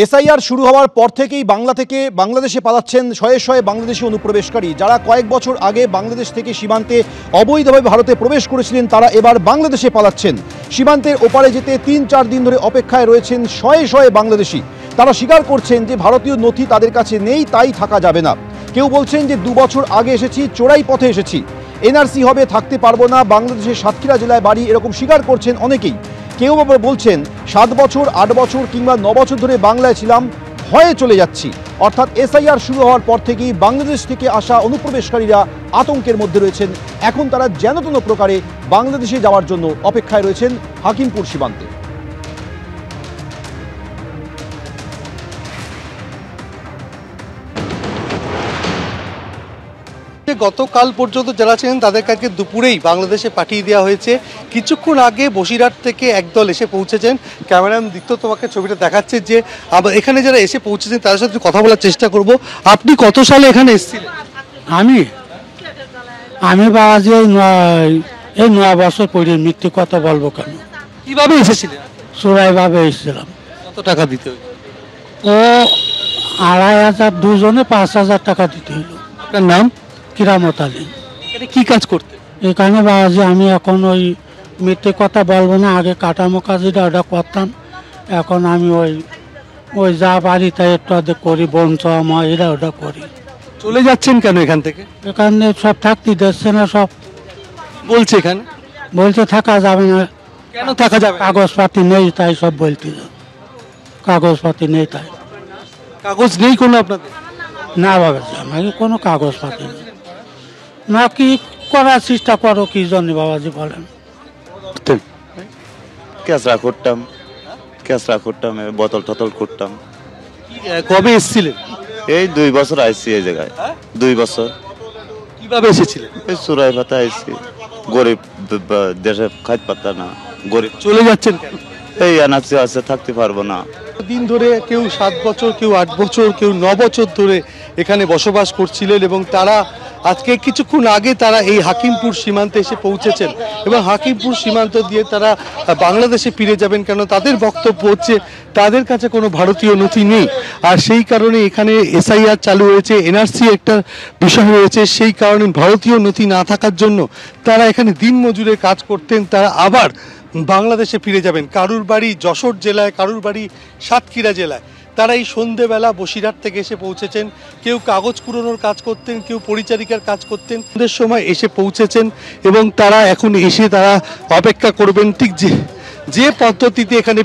SIR শুরু হওয়ার পর থেকেই বাংলা থেকে বাংলাদেশে পালাচ্ছেন শয়ে শয়ে বাংলাদেশি অনুপ্রবেশকারী। যারা কয়েক বছর আগে বাংলাদেশ থেকে সীমান্তে অবৈধভাবে ভারতে প্রবেশ করেছিলেন তারা এবার বাংলাদেশে পালাচ্ছেন। সীমান্তের ওপারে যেতে ৩-৪ দিন ধরে অপেক্ষায় রয়েছেন শয়ে শয়ে বাংলাদেশি। তারা স্বীকার করছেন যে ভারতীয় নথি তাদের কাছে নেই, তাই থাকা যাবে না। কেউ বলছেন যে ২ বছর আগে এসেছি, চোরাই পথে এসেছি, এনআরসি হবে, থাকতে পারবো না, বাংলাদেশের সাতক্ষীরা জেলায় বাড়ি, এরকম স্বীকার করছেন অনেকেই। কেউ আবার বলছেন ৭ বছর, ৮ বছর কিংবা ৯ বছর ধরে বাংলায় ছিলাম, ভয়ে চলে যাচ্ছি। অর্থাৎ এসআইআর শুরু হওয়ার পর থেকেই বাংলাদেশ থেকে আসা অনুপ্রবেশকারীরা আতঙ্কের মধ্যে রয়েছেন। এখন তারা যেন কোনো প্রকারে বাংলাদেশে যাওয়ার জন্য অপেক্ষায় রয়েছেন হাকিমপুর সীমান্তে। গতকাল পর্যন্ত যারা ছিলেন তাদের কাছে দুপুরেই বাংলাদেশে পাঠিয়ে দেওয়া হয়েছে। কিছুক্ষণ আগে বসিরহাট থেকে একদল এসে পৌঁছেছেন। ক্যামেরাম্যান দীপ্ত তোমাকে ছবিটা দেখাচ্ছে যে এখানে যারা এসে পৌঁছেছেন তাদের সাথে কথা বলার চেষ্টা করব। আপনি কত সালে এখানে এসেছিলেন? আমি বাবাজি এই ৯ বছর পরে, মিথ্যে কথা বলবো কেন? কিভাবে এসেছিলেন? চোরাইভাবে এসেছিলাম। কত টাকা দিতে হইল? ও ২৫০০, দুজনে ৫০০০ টাকা দিতে হইল। আপনার নাম? কিরামত আলী। এখানে কি কাজ করতে? এখানে বাবাজি আমি এখন ওই মিথ্যে কথা বলবো না, আগে কাঠামো কাজটা ওটা করতাম, এখন আমি ওই যা বাড়ি তাই একটু করি, বঞ্চ আমার এরা ওটা করি। চলে যাচ্ছেন কেন এখান থেকে? এখানে সব থাকতে দিচ্ছে না, সব বলছে এখানে বলছে থাকা যাবে না। কেন থাকা যাবে? কাগজপাতি নেই তাই সব বলতে, কাগজপাতি নেই তাই। কাগজ নেই কোনো আপনাদের? না বাবাজি আমাকে কোনো কাগজপাতি নেই। না কি করার চেষ্টা করো কি জন্য বাবাজি বলেন? কেসরা করতাম, বোতল টতল করতাম। কবে এসেছিলেন? এই ২ বছর আইসি এই জায়গায়। ২ বছর। কিভাবে এসেছিলেন? এই চোরাই পাতা আইসি, গরিব দেশে খাইতে পারতা না, গরিব। চলে যাচ্ছেন কেন? এই এনআরসি আছে, থাকতে পারবো না। দিন ধরে কেউ ৭ বছর, কেউ ৮ বছর, কেউ ৯ বছর ধরে এখানে বসবাস করছিলেন এবং তারা আজকে কিছুক্ষণ আগে তারা এই হাকিমপুর সীমান্তে এসে পৌঁছেছেন এবং হাকিমপুর সীমান্ত দিয়ে তারা বাংলাদেশে ফিরে যাবেন। কেন তাদের বক্তব্য হচ্ছে তাদের কাছে কোনো ভারতীয় নথি নেই, আর সেই কারণে এখানে এসআইআর চালু হয়েছে, এনআরসি একটা বিষয় রয়েছে, সেই কারণে ভারতীয় নথি না থাকার জন্য তারা এখানে দিনমজুরের কাজ করতেন, তারা আবার বাংলাদেশে ফিরে যাবেন। কারুর বাড়ি যশোর জেলায়, কারুর বাড়ি সাতক্ষীরা জেলায়। তারা এই সন্ধেবেলা বসিরহাট থেকে এসে পৌঁছেছেন। কেউ কাগজ কুড়োনোর কাজ করতেন, কেউ পরিচারিকার কাজ করতেন, সন্ধ্যের সময় এসে পৌঁছেছেন এবং তারা এখন এসে তারা অপেক্ষা করবেন ঠিক যে পদ্ধতিতে এখানে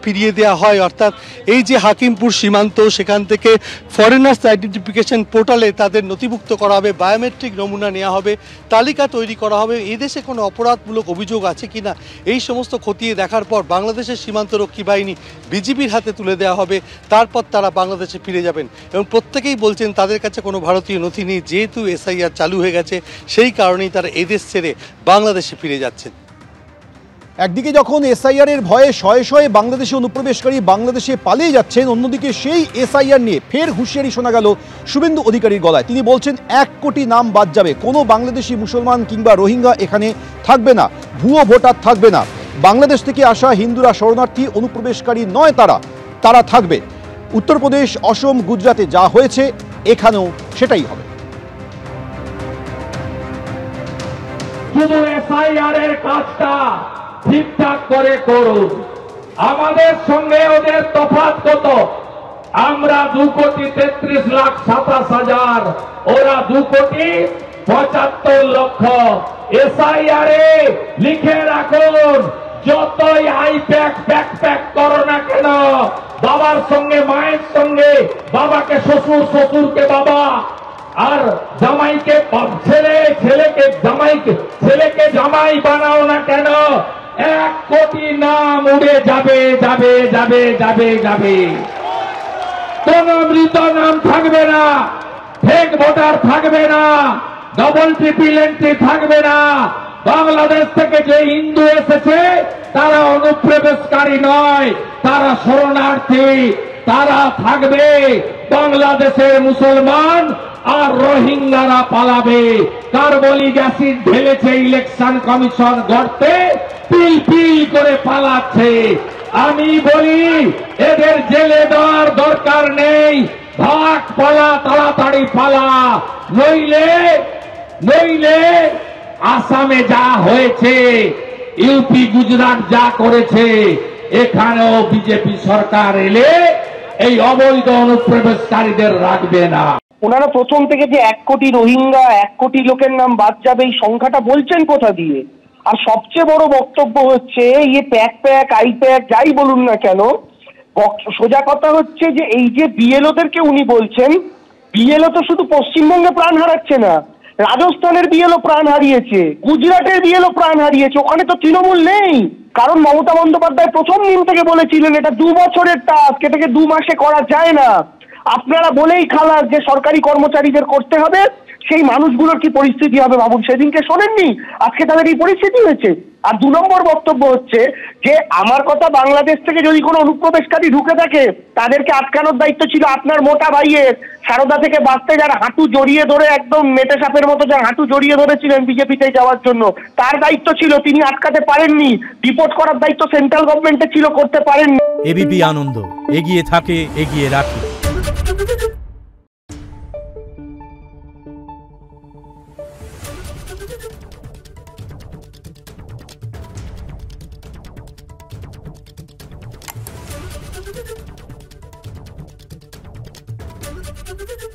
ফিরিয়ে দেওয়া হয়। অর্থাৎ এই যে হাকিমপুর সীমান্ত, সেখান থেকে ফরেনার্স আইডেন্টিফিকেশন পোর্টালে তাদের নথিভুক্ত করা হবে, বায়োমেট্রিক নমুনা নেওয়া হবে, তালিকা তৈরি করা হবে, এদেশে কোনো অপরাধমূলক অভিযোগ আছে কিনা এই সমস্ত খতিয়ে দেখার পর বাংলাদেশের সীমান্তরক্ষী বাহিনী বিজিবির হাতে তুলে দেওয়া হবে। তারপর তারা বাংলাদেশে ফিরে যাবেন এবং প্রত্যেকেই বলছেন তাদের কাছে কোনো ভারতীয় নথি নেই। যেহেতু এসআইআর চালু হয়ে গেছে সেই কারণেই তারা এদেশ ছেড়ে বাংলাদেশে ফিরে যাচ্ছেন। একদিকে যখন এসআইআর এর ভয়ে শয়ে শয়ে বাংলাদেশি অনুপ্রবেশকারী বাংলাদেশে পালিয়ে যাচ্ছেন, অন্যদিকে সেই এসআইআর নিয়ে ফের হুঁশিয়ারি শোনা গেল শুভেন্দু অধিকারীর গলায়। তিনি বলছেন ১ কোটি নাম বাদ যাবে, কোনো বাংলাদেশি মুসলমান কিংবা রোহিঙ্গা এখানে থাকবে না, ভুয়ো ভোটার থাকবে না, বাংলাদেশ থেকে আসা হিন্দুরা শরণার্থী, অনুপ্রবেশকারী নয়, তারা থাকবে। উত্তরপ্রদেশ, অসম, গুজরাটে যা হয়েছে এখানেও সেটাই হবে। শুধু এসআইআর এর কাজটা ঠিকঠাক করে করুন। আমাদের সঙ্গে ওদের তফাৎ কত? আমরা ২,৩৩,২৭,০০০, ওরা ২,৭৫,০০,০০০। এসআইআর এ লিখে রাখুন, যতই আইপ্যাক ব্যাকপ্যাক করো না কেন, বাবার সঙ্গে মায়ের সঙ্গে, বাবাকে শ্বশুর, শ্বশুরকে বাবা, আর জামাইকে ছেলে, ছেলেকে জামাই বানাও না কেন, ১ কোটি নাম উড়ে যাবে যাবে যাবে যাবে যাবে। কোন মৃত নাম থাকবে না, ফেক ভোটার থাকবে না, ডবল ট্রিপল এন্ট্রি থাকবে না। বাংলাদেশ থেকে যে হিন্দু এসেছে তারা অনুপ্রবেশকারী নয়, তারা শরণার্থী, তারা থাকবে। বাংলাদেশের মুসলমান আর রোহিঙ্গারা পালাবে। কার্বলিক অ্যাসিড ঢেলেছে ইলেকশন কমিশন গর্তে, পিল পিল করে পালাচ্ছে। আমি বলি এদের জেলে দেওয়ার পালা, তাড়াতাড়ি পালা, নইলে নইলে আসামে যা হয়েছে, ইউপি গুজরাট যা করেছে, এখানেও বিজেপি সরকার এলে এই অবৈধ অনুপ্রবেশকারীদের রাখবে না। ওনারা প্রথম থেকে যে 1 কোটি রোহিঙ্গা, 1 কোটি লোকের নাম বাদ যাবে, এই সংখ্যাটা বলছেন কোথা দিয়ে? আর সবচেয়ে বড় বক্তব্য হচ্ছে প্যাক আই প্যাক যাই বলুন না কেন, সোজা কথা হচ্ছে যে এই যে বিএলওদেরকে উনি বলছেন, বিএলও তো শুধু পশ্চিমবঙ্গে প্রাণ হারাচ্ছে না, রাজস্থানের বিএলও প্রাণ হারিয়েছে, গুজরাটের বিএলও প্রাণ হারিয়েছে, ওখানে তো তৃণমূল নেই। কারণ মমতা বন্দ্যোপাধ্যায় প্রথম দিন থেকে বলেছিলেন এটা 2 বছরের টাস্ক, এটাকে 2 মাসে করা যায় না। আপনারা বলেই খালাস যে সরকারি কর্মচারীদের করতে হবে, সেই মানুষগুলোর কি পরিস্থিতি হবে ভাবুন। সেদিনকে শোনেননি, আজকে তাদের এই পরিস্থিতি হয়েছে। আর 2 নম্বর বক্তব্য হচ্ছে যে আমার কথা, বাংলাদেশ থেকে যদি কোনো অনুপ্রবেশকারী ঢুকে থাকে তাদেরকে আটকানোর দায়িত্ব ছিল আপনার মোটা ভাইয়ের। সারদা থেকে বাঁচতে যার হাঁটু জড়িয়ে ধরে, একদম মেটে সাপের মতো যার হাঁটু জড়িয়ে ধরেছিলেন বিজেপিতে যাওয়ার জন্য, তার দায়িত্ব ছিল, তিনি আটকাতে পারেননি। রিপোর্ট করার দায়িত্ব সেন্ট্রাল গভর্নমেন্টের ছিল, করতে পারেননি। এবিপি আনন্দ, এগিয়ে থাকে, এগিয়ে রাখে। Thank you.